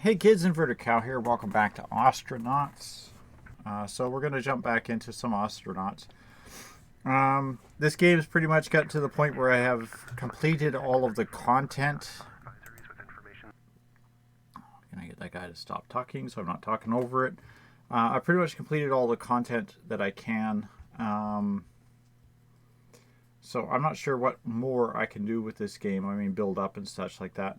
Hey kids, Inverted Cow here. Welcome back to Ostranauts. So we're going to jump back into some Ostranauts. This game's pretty much got to the point where I have completed all of the content. Can I get that guy to stop talking so I'm not talking over it? I pretty much completed all the content that I can. So I'm not sure what more I can do with this game. I mean, build up and such like that.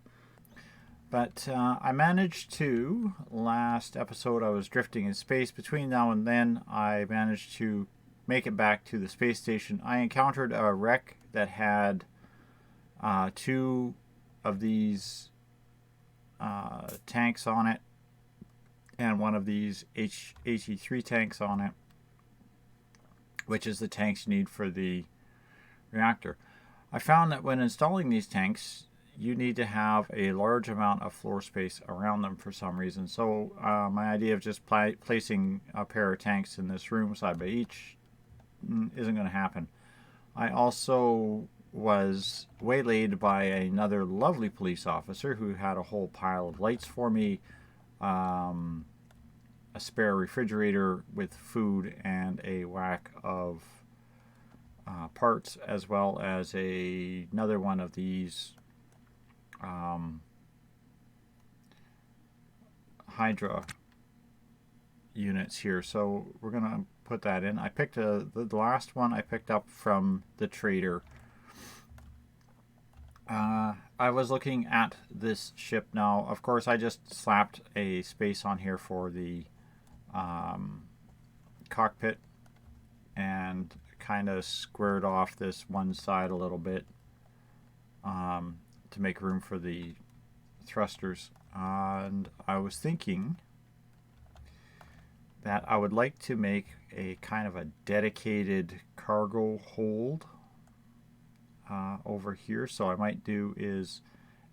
But I managed to, last episode I was drifting in space. Between now and then I managed to make it back to the space station. I encountered a wreck that had two of these tanks on it and one of these HE3 tanks on it, which is the tanks you need for the reactor. I found that when installing these tanks, you need to have a large amount of floor space around them for some reason. So my idea of just placing a pair of tanks in this room side by each isn't going to happen. I also was waylaid by another lovely police officer who had a whole pile of lights for me, a spare refrigerator with food, and a whack of parts, as well as another one of these Hydra units here. So we're gonna put that in. I picked the last one I picked up from the trader. I was looking at this ship now. Of course, I just slapped a space on here for the cockpit and kind of squared off this one side a little bit to make room for the thrusters. And I was thinking that I would like to make a kind of a dedicated cargo hold over here. So I might do is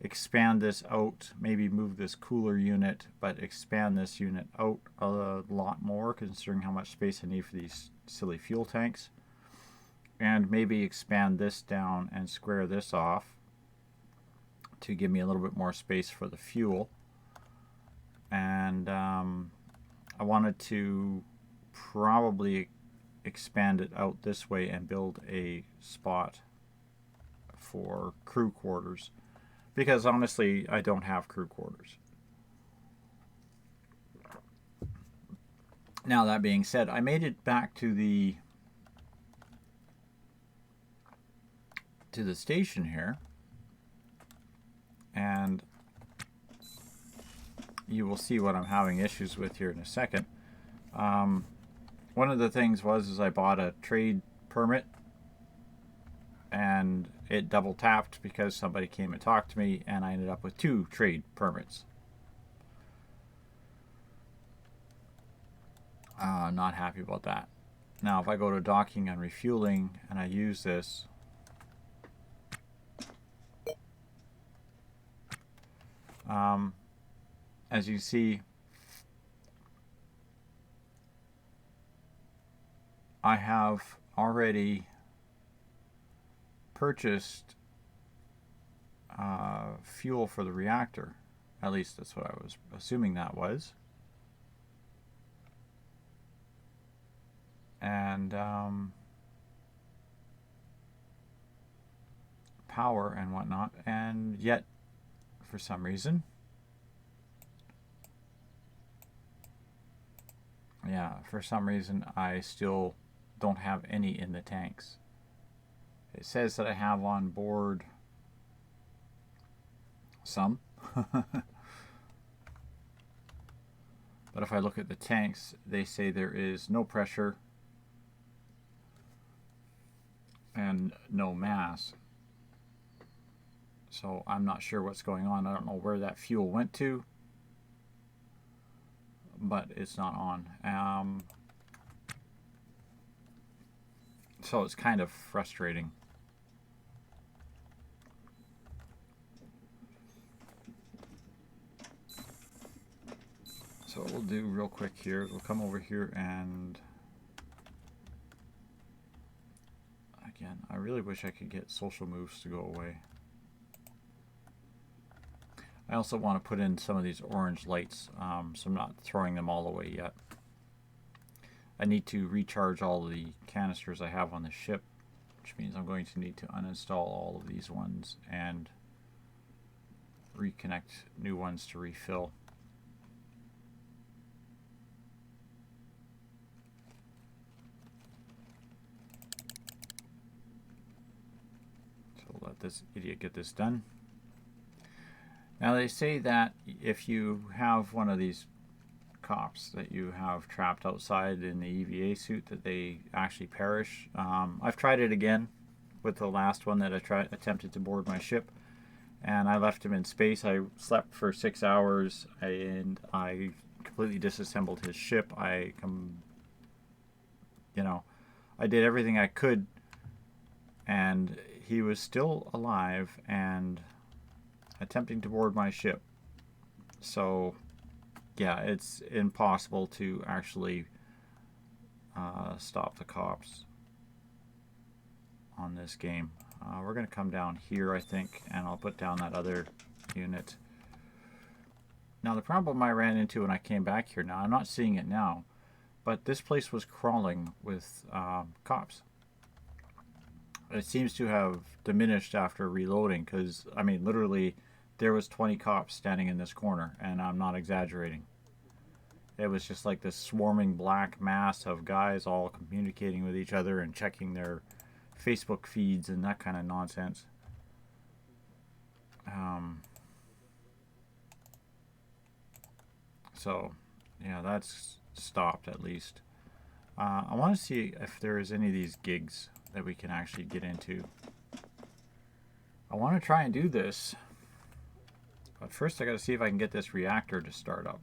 expand this out, maybe move this cooler unit, but expand this unit out a lot more considering how much space I need for these silly fuel tanks. And maybe expand this down and square this off to give me a little bit more space for the fuel. And I wanted to probably expand it out this way and build a spot for crew quarters, because honestly I don't have crew quarters. Now, that being said, I made it back to the station here, and you will see what I'm having issues with here in a second. One of the things was I bought a trade permit, and it double tapped because somebody came and talked to me, and I ended up with 2 trade permits. Not happy about that. Now, if I go to docking and refueling and I use this, as you see, I have already purchased fuel for the reactor. At least that's what I was assuming that was. And power and whatnot. And yet, for some reason, I still don't have any in the tanks. It says that I have on board some. But if I look at the tanks, they say there is no pressure and no mass. So I'm not sure what's going on. I don't know where that fuel went to, but it's not on. So it's kind of frustrating. So what we'll do real quick here, we'll come over here, and again, I really wish I could get social moves to go away. I also want to put in some of these orange lights, so I'm not throwing them all away yet. I need to recharge all the canisters I have on the ship, which means I'm going to need to uninstall all of these ones and reconnect new ones to refill. So let this idiot get this done. Now they say that if you have one of these cops that you have trapped outside in the EVA suit, that they actually perish. I've tried it again with the last one that I attempted to board my ship, and I left him in space. I slept for 6 hours and I completely disassembled his ship. I did everything I could, and he was still alive and attempting to board my ship. So yeah, it's impossible to actually stop the cops on this game. We're going to come down here, I think, and I'll put down that other unit. Now the problem I ran into when I came back here, now I'm not seeing it now, but this place was crawling with cops. It seems to have diminished after reloading, because I mean literally there was 20 cops standing in this corner, and I'm not exaggerating. It was just like this swarming black mass of guys all communicating with each other and checking their Facebook feeds and that kind of nonsense. So yeah, that's stopped at least. I want to see if there is any of these gigs that we can actually get into. I want to try and do this, but first I got to see if I can get this reactor to start up.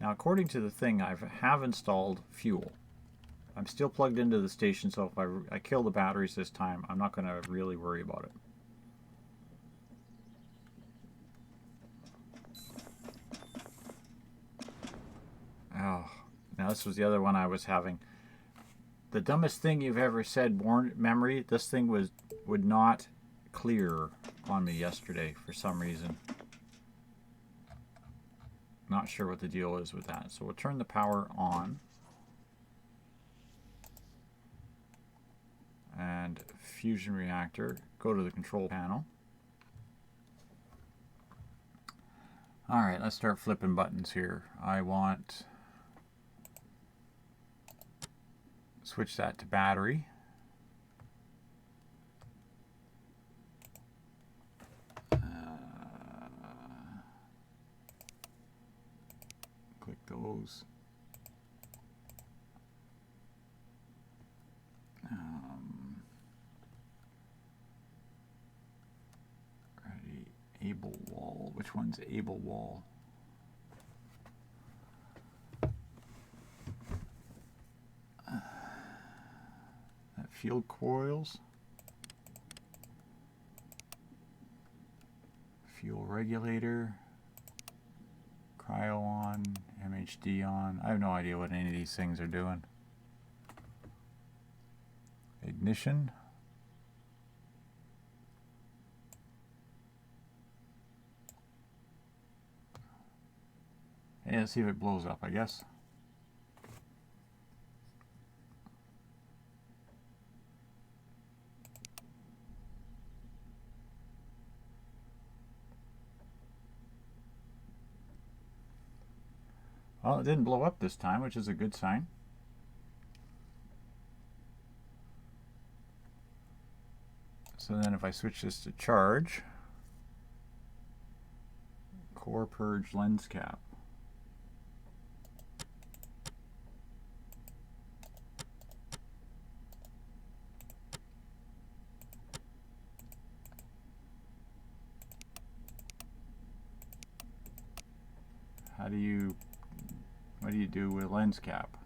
Now, according to the thing, I have installed fuel. I'm still plugged into the station, so if I kill the batteries this time, I'm not going to really worry about it. Oh, now this was the other one I was having. The dumbest thing you've ever said, born memory. This thing would not clear on me yesterday for some reason. Not sure what the deal is with that. So we'll turn the power on. And fusion reactor. Go to the control panel. Alright, let's start flipping buttons here. I want... switch that to battery. Click those. Ready. Able wall. Which one's able wall? Field coils, fuel regulator, cryo on, MHD on. I have no idea what any of these things are doing. Ignition. Hey, let's see if it blows up, I guess. Well, it didn't blow up this time, which is a good sign. So then if I switch this to charge, core purge lens cap. What do you do with lens cap?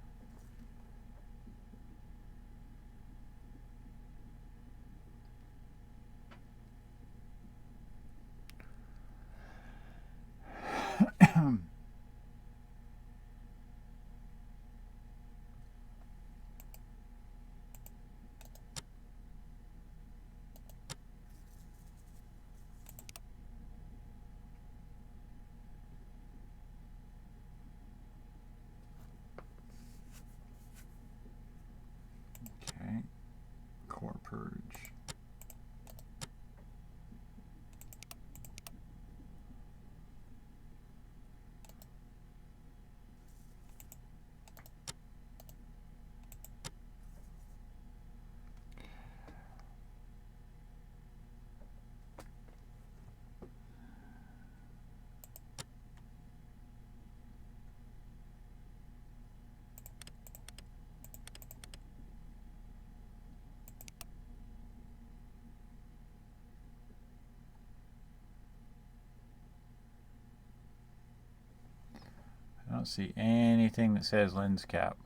don't see anything that says lens cap.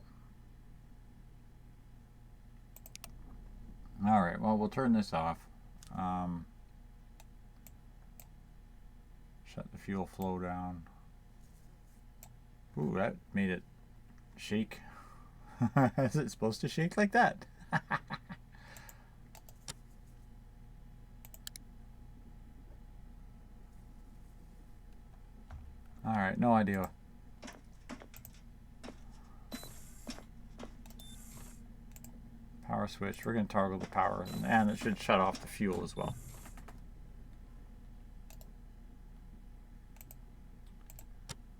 Alright, well, we'll turn this off. Shut the fuel flow down. Ooh, that made it shake. Is it supposed to shake like that? Alright, no idea. Power switch. We're going to toggle the power, and it should shut off the fuel as well.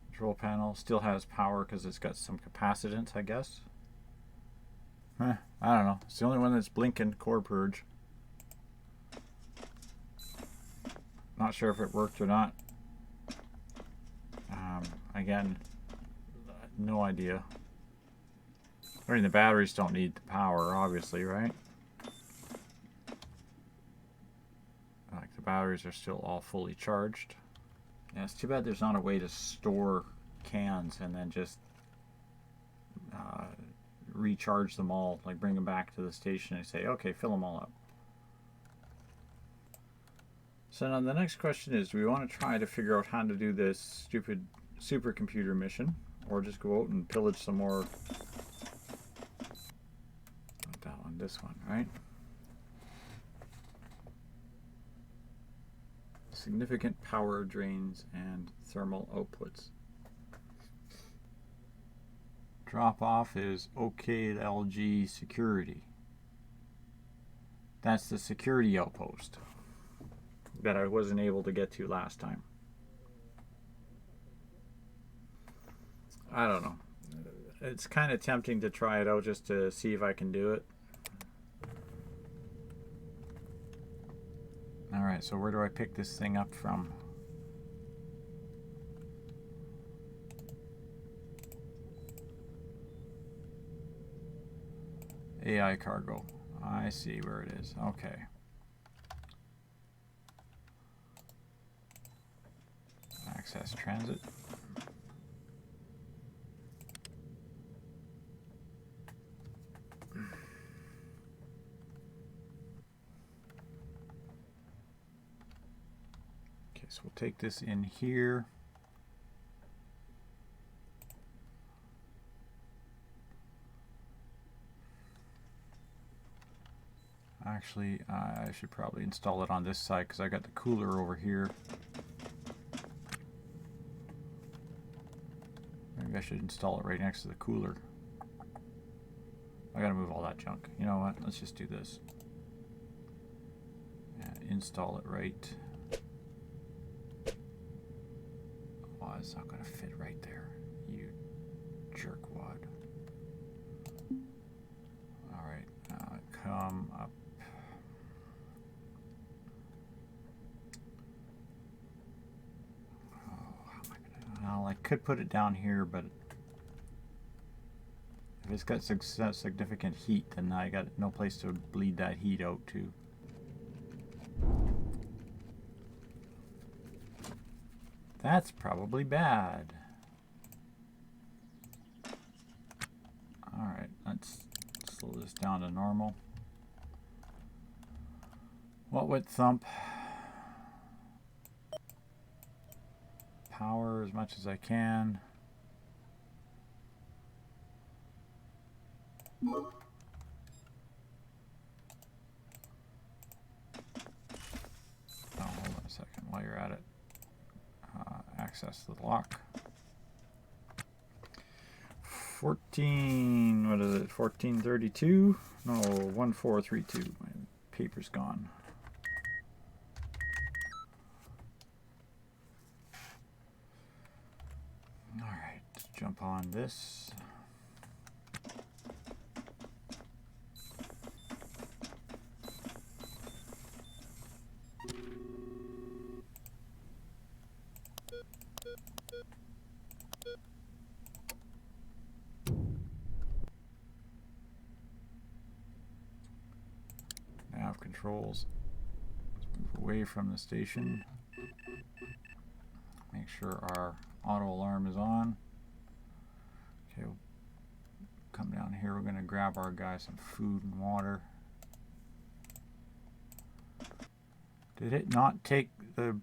Control panel still has power because it's got some capacitance, I guess. I don't know. It's the only one that's blinking. Core purge. Not sure if it worked or not. Again, no idea. I mean, the batteries don't need the power, obviously, right? Like, the batteries are still all fully charged. Yeah, it's too bad there's not a way to store cans and then just recharge them all, like bring them back to the station and say, okay, fill them all up. So now the next question is, do we want to try to figure out how to do this stupid supercomputer mission, or just go out and pillage some more? Not that one, this one, right? Significant power drains and thermal outputs. Drop off is OKLG security. That's the security outpost that I wasn't able to get to last time. I don't know. It's kind of tempting to try it out just to see if I can do it. Alright, so where do I pick this thing up from? AI cargo. I see where it is. Okay. Access transit. Okay, so we'll take this in here. Actually, I should probably install it on this side because I got the cooler over here. Maybe I should install it right next to the cooler. I gotta move all that junk. You know what? Let's just do this. Install it right. Oh, it's not gonna fit right there. You jerkwad. Alright, come up. Well, I could put it down here, but if it's got significant heat, then I got no place to bleed that heat out to. That's probably bad. Alright, let's slow this down to normal. What would thump? Power as much as I can. Oh, hold on a second while you're at it. Access the lock. 14, what is it, 1432? No, 1432. My paper's gone. Alright, let's jump on this. Nav controls. Let's move away from the station. Make sure our auto alarm is on. come down here. We're going to grab our guy some food and water. Did it not take the...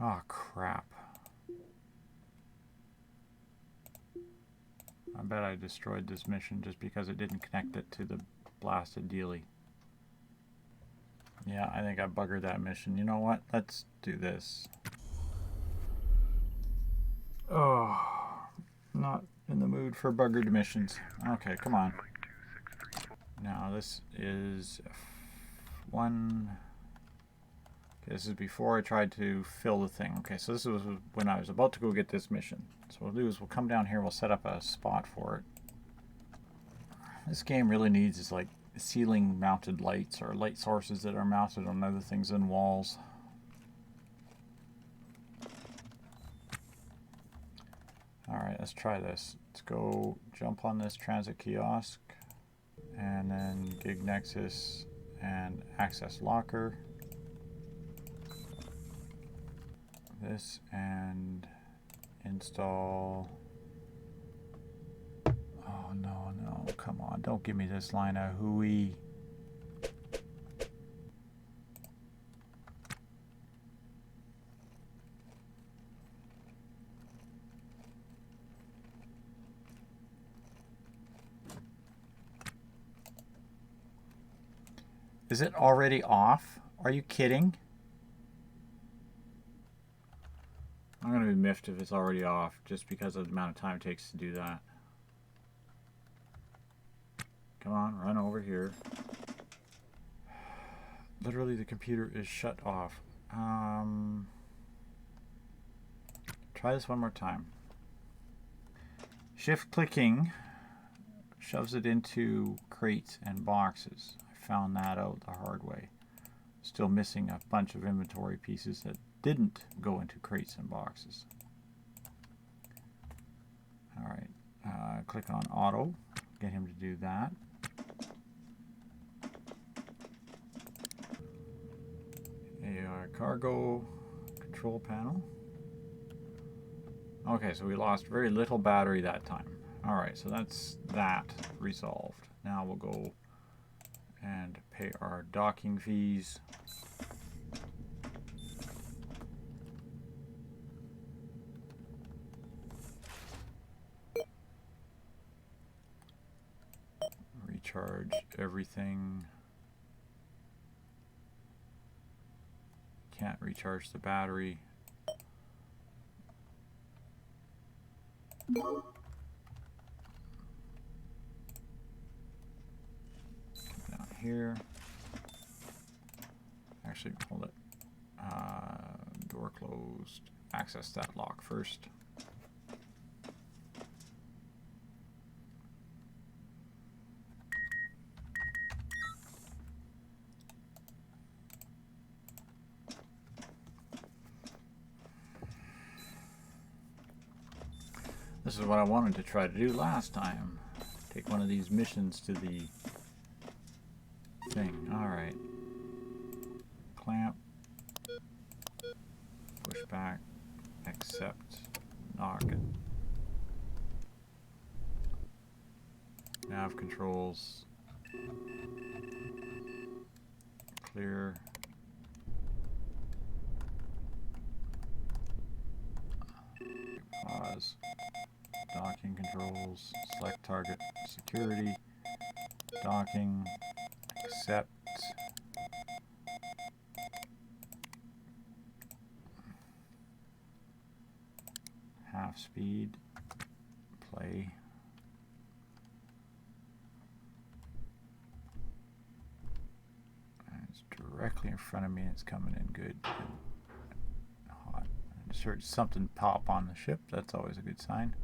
Oh, crap. I bet I destroyed this mission just because it didn't connect it to the blasted dealie. Yeah, I think I buggered that mission. You know what? Let's do this. Oh, not in the mood for buggered missions. Okay, come on. Now this is one... Okay, this is before I tried to fill the thing. Okay, so this was when I was about to go get this mission. So what we'll do is we'll come down here, we'll set up a spot for it. This game really needs is like ceiling mounted lights or light sources that are mounted on other things than walls. Alright, let's try this. Let's go jump on this transit kiosk and then gig nexus and access locker. This and install. Oh no, no, come on, don't give me this line of hooey. Is it already off? Are you kidding? I'm going to be miffed if it's already off just because of the amount of time it takes to do that. Come on, run over here. Literally the computer is shut off. Try this one more time. Shift clicking shoves it into crates and boxes. I found that out the hard way. Still missing a bunch of inventory pieces that didn't go into crates and boxes. Alright, click on auto, get him to do that. AR cargo control panel. Okay, so we lost very little battery that time. Alright, so that's that resolved. Now we'll go and pay our docking fees. Recharge everything. Can't recharge the battery. Come down here. Actually, hold it. Door closed. Access that lock first. This is what I wanted to try to do last time. Take one of these missions to the thing. Alright. Clamp. Push back. Accept. Knock it. Nav controls. Clear. Pause. Docking controls, select target security, docking, accept, half speed, play, and it's directly in front of me and it's coming in good and hot. I just heard something pop on the ship, that's always a good sign.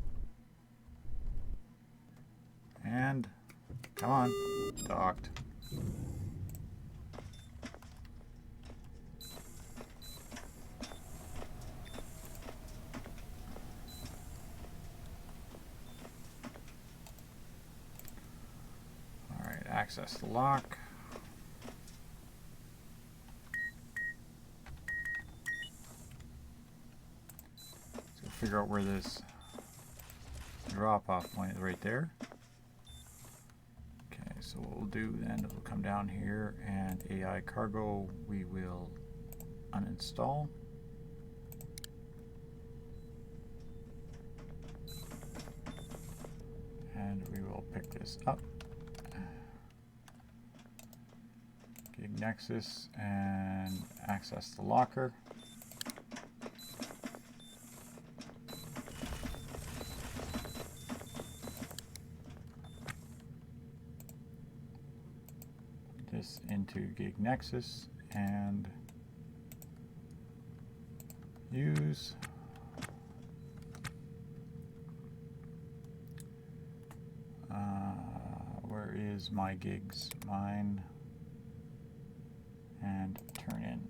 And, come on, docked. Alright, access the lock. Let's go figure out where this drop-off point is. Right there. Okay, so what we'll do then is we'll come down here and AI cargo we will uninstall. And we will pick this up. Gig Nexus and access the locker. This into Gig Nexus and use where is my gigs? Mine and turn in.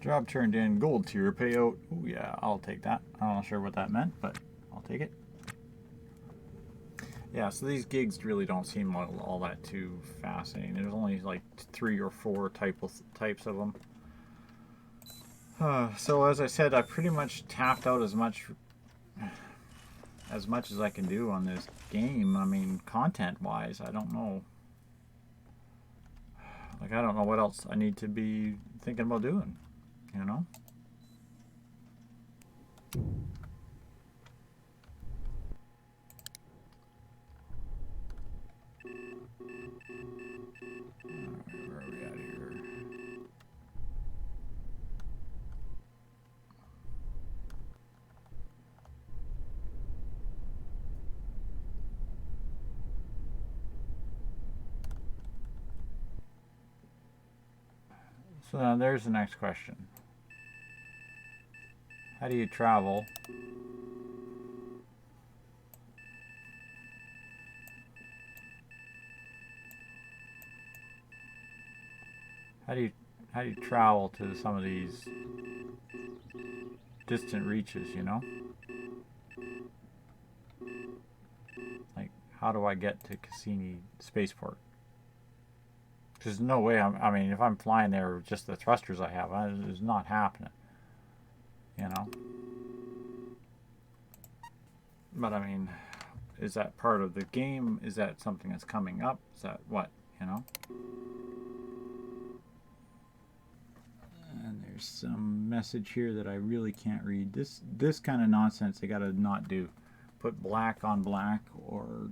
Job turned in, gold tier payout. Oh yeah, I'll take that. I'm not sure what that meant, but I'll take it. Yeah, so these gigs really don't seem all that too fascinating. There's only like 3 or 4 types of them. So as I said, I pretty much tapped out as much as I can do on this game. I mean, content-wise, I don't know. Like, I don't know what else I need to be thinking about doing, you know? Alright, where are we at here? So now there's the next question. How do you travel how do you travel to some of these distant reaches, you know? Like, how do I get to Cassini Spaceport? There's no way. I mean, if I'm flying there with just the thrusters I have, it's not happening. You know. But I mean, is that part of the game? Is that something that's coming up? Is that what? You know. And there's some message here that I really can't read. This kind of nonsense they gotta not do. Put black on black or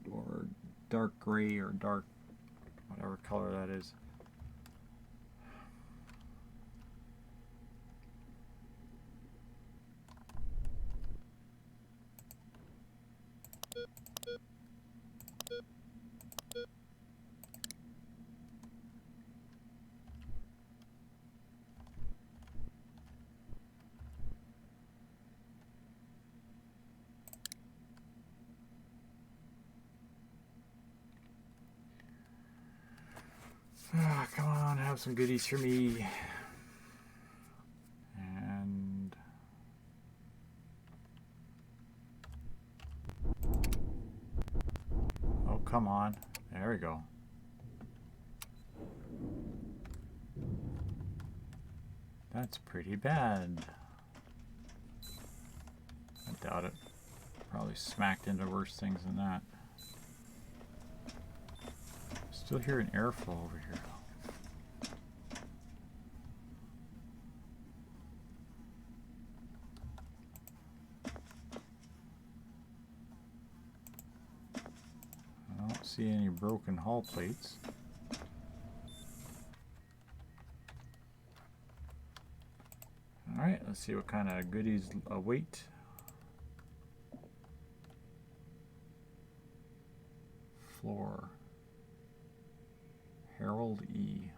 dark gray or dark whatever color that is. Ah, come on, have some goodies for me. And oh, come on. There we go. That's pretty bad. I doubt it. Probably smacked into worse things than that. Still hearing airflow over here. I don't see any broken hull plates. Alright, let's see what kind of goodies await. Floor. Harold E.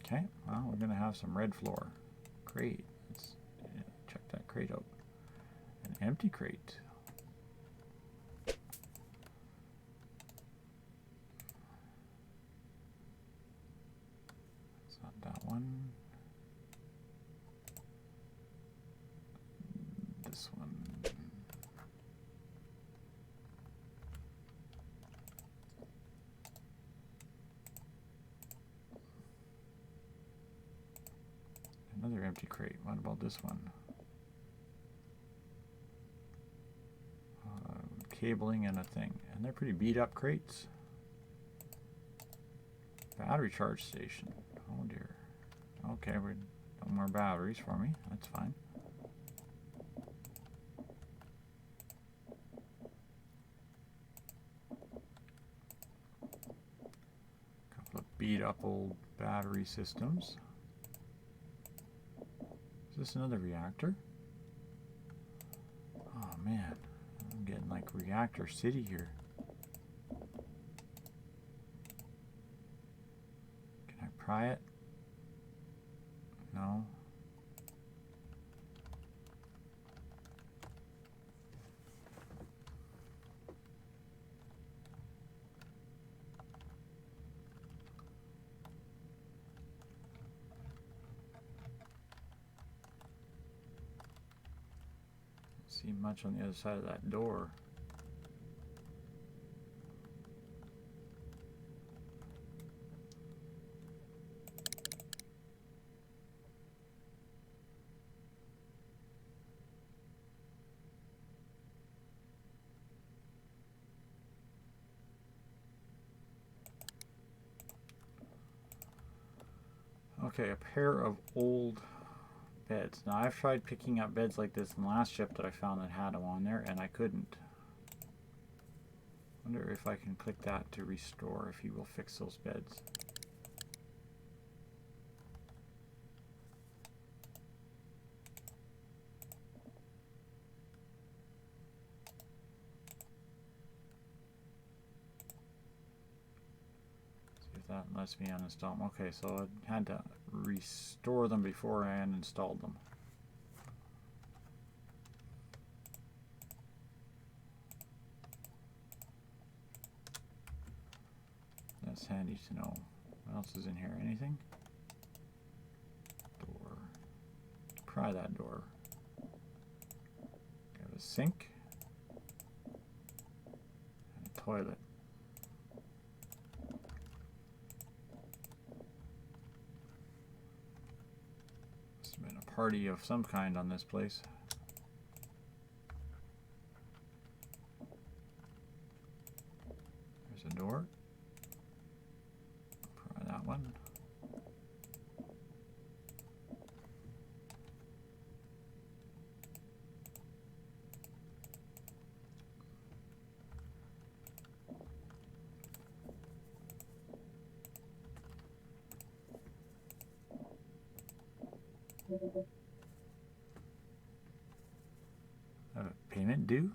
Okay, well, we're going to have some red floor. Crate. Let's check that crate out. An empty crate. It's not that one. This one. empty crate. What about this one? Cabling and a thing. And they're pretty beat up crates. Battery charge station. Oh dear. Okay, no more batteries for me. That's fine. Couple of beat up old battery systems. Is this another reactor? Oh man, I'm getting like reactor city here. Can I pry it? No. See much on the other side of that door. Okay, a pair of old beds. Now I've tried picking up beds like this in the last ship that I found that had them on there, and I couldn't. Wonder if I can click that to restore, if he will fix those beds. See if that lets me uninstall them. Okay, so I had to restore them before I uninstalled them. That's handy to know. What else is in here? Anything? Door. Pry that door. Got a sink. And a toilet. Must have been a party of some kind on this place. There's a door. That one. Have a payment due?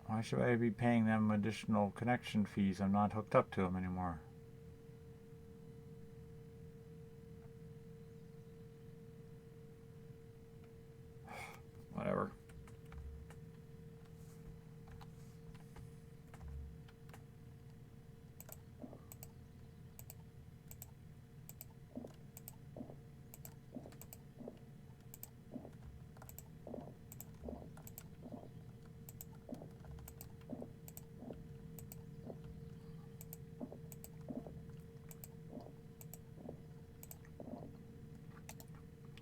Why should I be paying them additional connection fees? I'm not hooked up to them anymore. Whatever.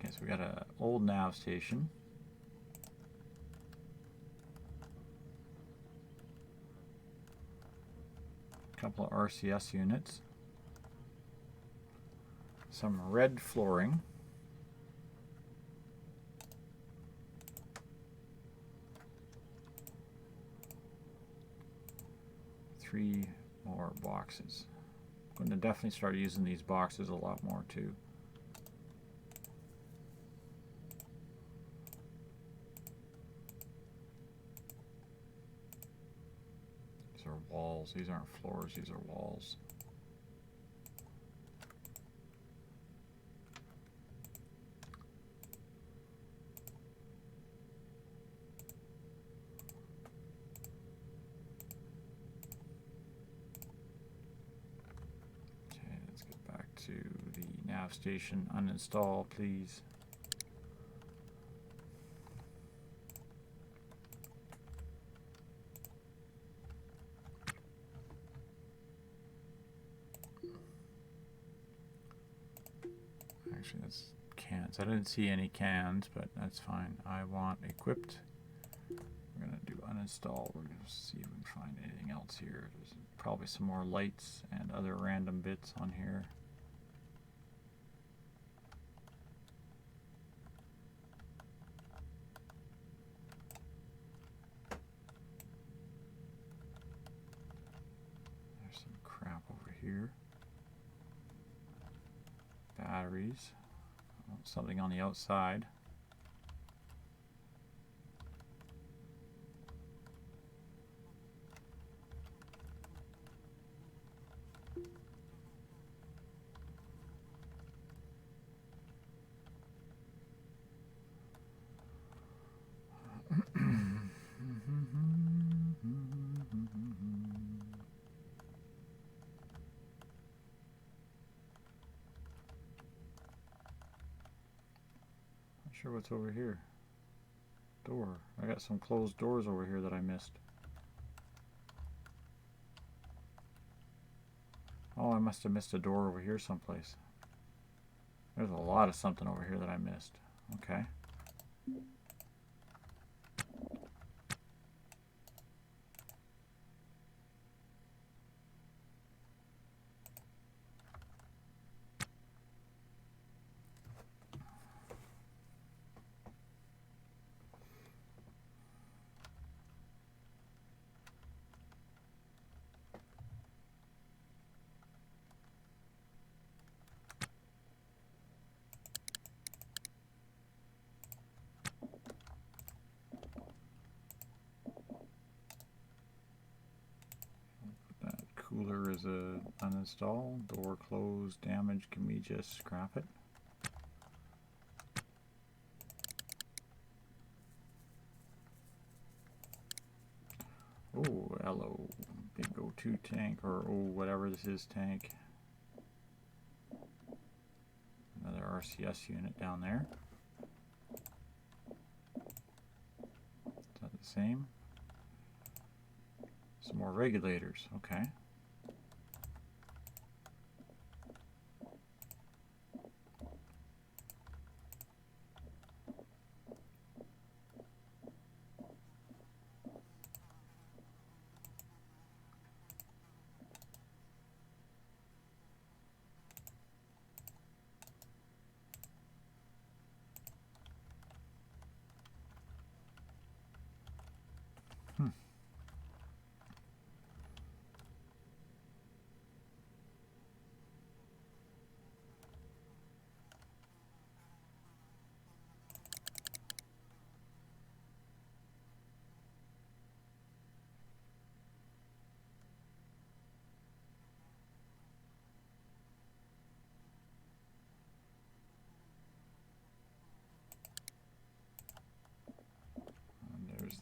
Okay, so we got an old nav station. A couple of RCS units. Some red flooring. Three more boxes. I'm going to definitely start using these boxes a lot more too. These are walls. These aren't floors. These are walls. nav station. Uninstall, please. Actually, that's cans. I didn't see any cans, but that's fine. I want equipped. We're going to do uninstall. We're going to see if we can find anything else here. There's probably some more lights and other random bits on here. There's some crap over here. Batteries. Oh, something on the outside. Not sure what's over here. Door. I got some closed doors over here that I missed. Oh, I must have missed a door over here someplace. There's a lot of something over here that I missed. Okay. Cooler is a uninstall. Door closed. Damage. Can we just scrap it? Oh, hello. Big O2 tank, or oh, whatever this is, tank. Another RCS unit down there. Is that the same? Some more regulators. Okay.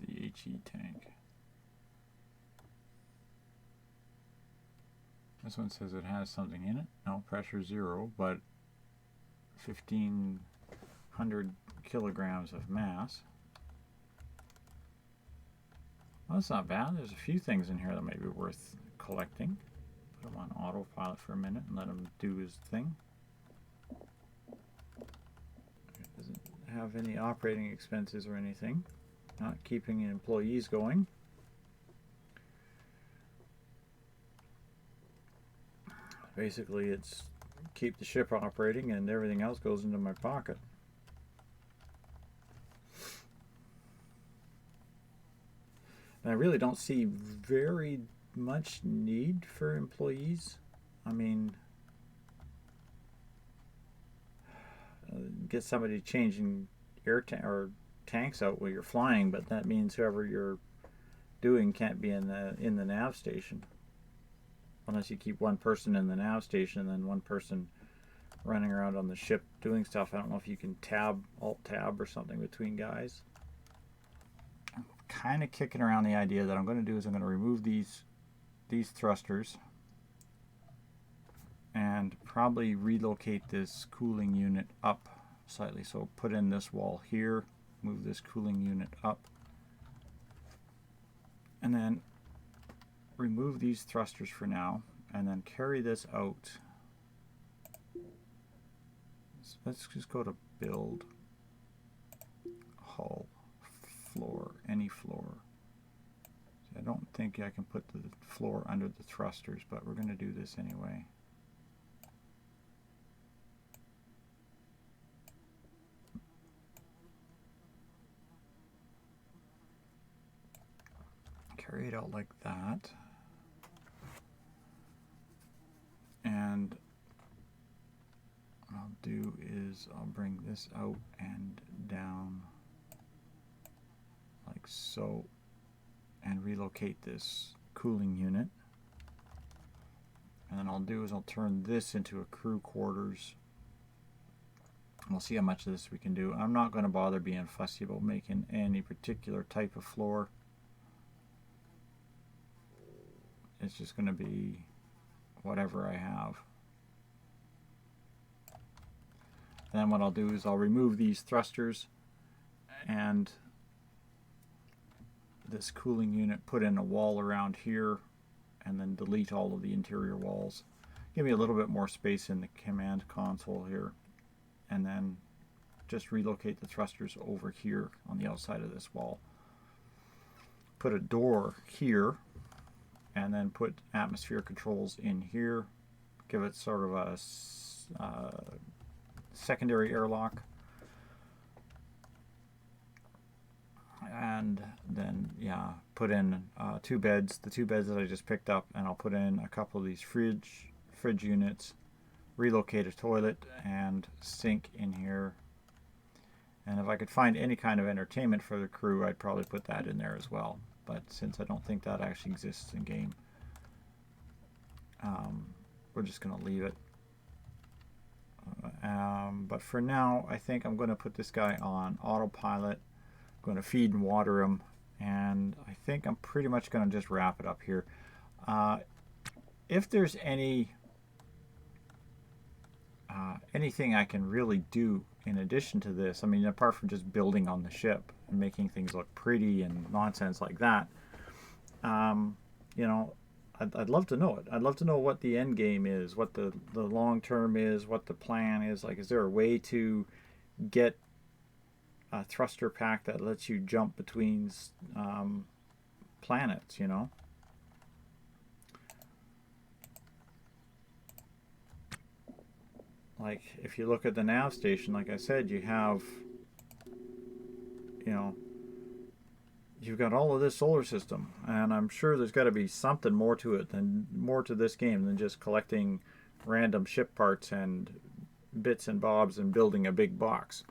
The HE tank. This one says it has something in it. No, pressure 0, but 1,500 kilograms of mass. Well, that's not bad. There's a few things in here that might be worth collecting. Put him on autopilot for a minute and let him do his thing. It doesn't have any operating expenses or anything. Not keeping employees going. Basically, it's keep the ship operating and everything else goes into my pocket. And I really don't see very much need for employees. I mean, get somebody changing air or tanks out while you're flying, but that means whoever you're doing can't be in the nav station unless you keep one person in the nav station and then one person running around on the ship doing stuff. I don't know if you can alt tab or something between guys. I'm kind of kicking around the idea that I'm going to do is I'm going to remove these thrusters and probably relocate this cooling unit up slightly. So put in this wall here, move this cooling unit up, and then remove these thrusters for now, and then carry this out. So let's just go to build, hull, floor, any floor. I don't think I can put the floor under the thrusters, but we're going to do this anyway. Carry it out like that. And what I'll do is I'll bring this out and down like so, and relocate this cooling unit. And then I'll do is I'll turn this into a crew quarters. We'll see how much of this we can do. I'm not going to bother being fussy about making any particular type of floor. It's just going to be whatever I have. And then what I'll do is I'll remove these thrusters and this cooling unit, put in a wall around here, and then delete all of the interior walls. Give me a little bit more space in the command console here, and then just relocate the thrusters over here on the outside of this wall. Put a door here, and then put atmosphere controls in here. Give it sort of a secondary airlock. And then, yeah, put in 2 beds, the 2 beds that I just picked up, and I'll put in a couple of these fridge units, relocate a toilet and sink in here. And if I could find any kind of entertainment for the crew, I'd probably put that in there as well. But since I don't think that actually exists in game, we're just going to leave it. But for now, I think I'm going to put this guy on autopilot. I'm going to feed and water him, and I think I'm pretty much going to just wrap it up here. If there's anything I can really do in addition to this, I mean, apart from just building on the ship and making things look pretty and nonsense like that, you know, I'd love to know it. I'd love to know what the end game is, what the long term is, what the plan is. Like, is there a way to get a thruster pack that lets you jump between planets, you know? Like, if you look at the nav station, like I said, you have, you know, you've got all of this solar system, and I'm sure there's got to be something more to it more to this game than just collecting random ship parts and bits and bobs and building a big box.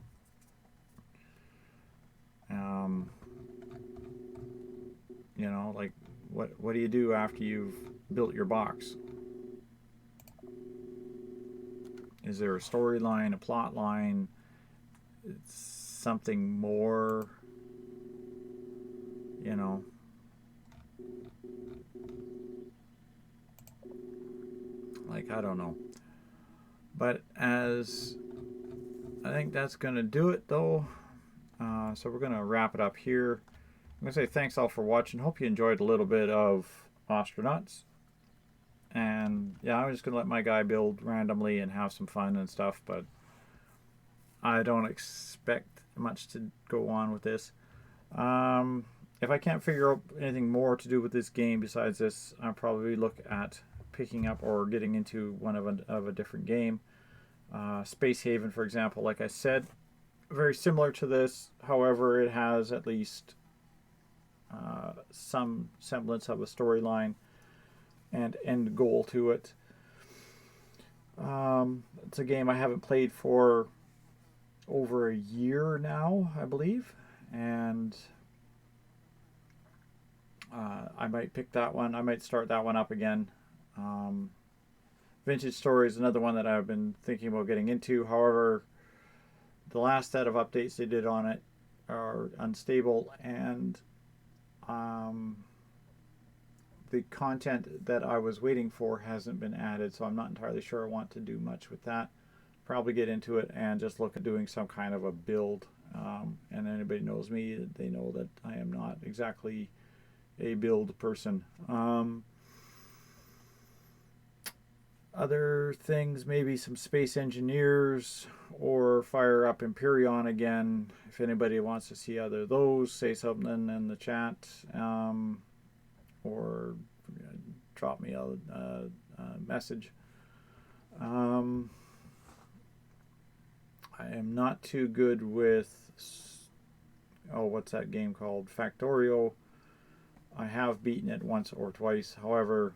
You know, like, what do you do after you've built your box? Is there a storyline, a plot line, something more, you know? Like, I don't know. But as I think that's going to do it, though. So we're going to wrap it up here. I'm going to say thanks all for watching. Hope you enjoyed a little bit of Ostranauts. And yeah, I'm just going to let my guy build randomly and have some fun and stuff, but I don't expect much to go on with this. If I can't figure out anything more to do with this game besides this, I'll probably look at picking up or getting into one of a different game. Space Haven, for example, like I said, very similar to this. However, it has at least some semblance of a storyline and end goal to it. It's a game I haven't played for over a year now, I believe, and I might pick that one. I might start that one up again. Vintage Story is another one that I've been thinking about getting into. However, the last set of updates they did on it are unstable, and the content that I was waiting for hasn't been added, so I'm not entirely sure I want to do much with that. Probably get into it and just look at doing some kind of a build. And anybody knows me, they know that I am not exactly a build person. Other things, maybe some Space Engineers or fire up Empyrean again. If anybody wants to see either of those, say something in the chat, or drop me a message. I am not too good with, what's that game called? Factorio. I have beaten it once or twice. However,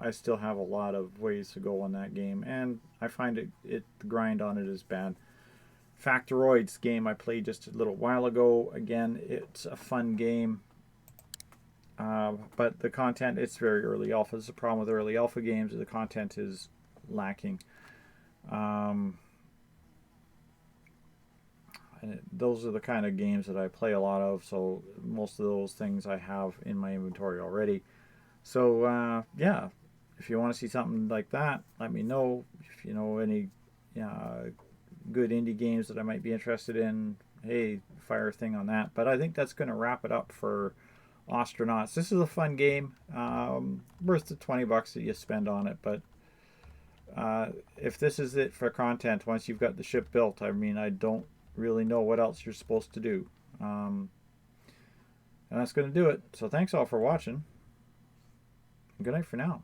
I still have a lot of ways to go on that game, and I find the grind on it is bad. Factoroid's game I played just a little while ago. Again, it's a fun game, but the content, it's very early alpha. This is the problem with early alpha games. The content is lacking. And those are the kind of games that I play a lot of, so most of those things I have in my inventory already. So, yeah, if you want to see something like that, let me know. If you know any good indie games that I might be interested in, hey, fire a thing on that. But I think that's going to wrap it up for Ostranauts. This is a fun game, worth the $20 that you spend on it. But if this is it for content, once you've got the ship built, I mean, I don't really know what else you're supposed to do. And that's going to do it. So thanks all for watching. Good night for now.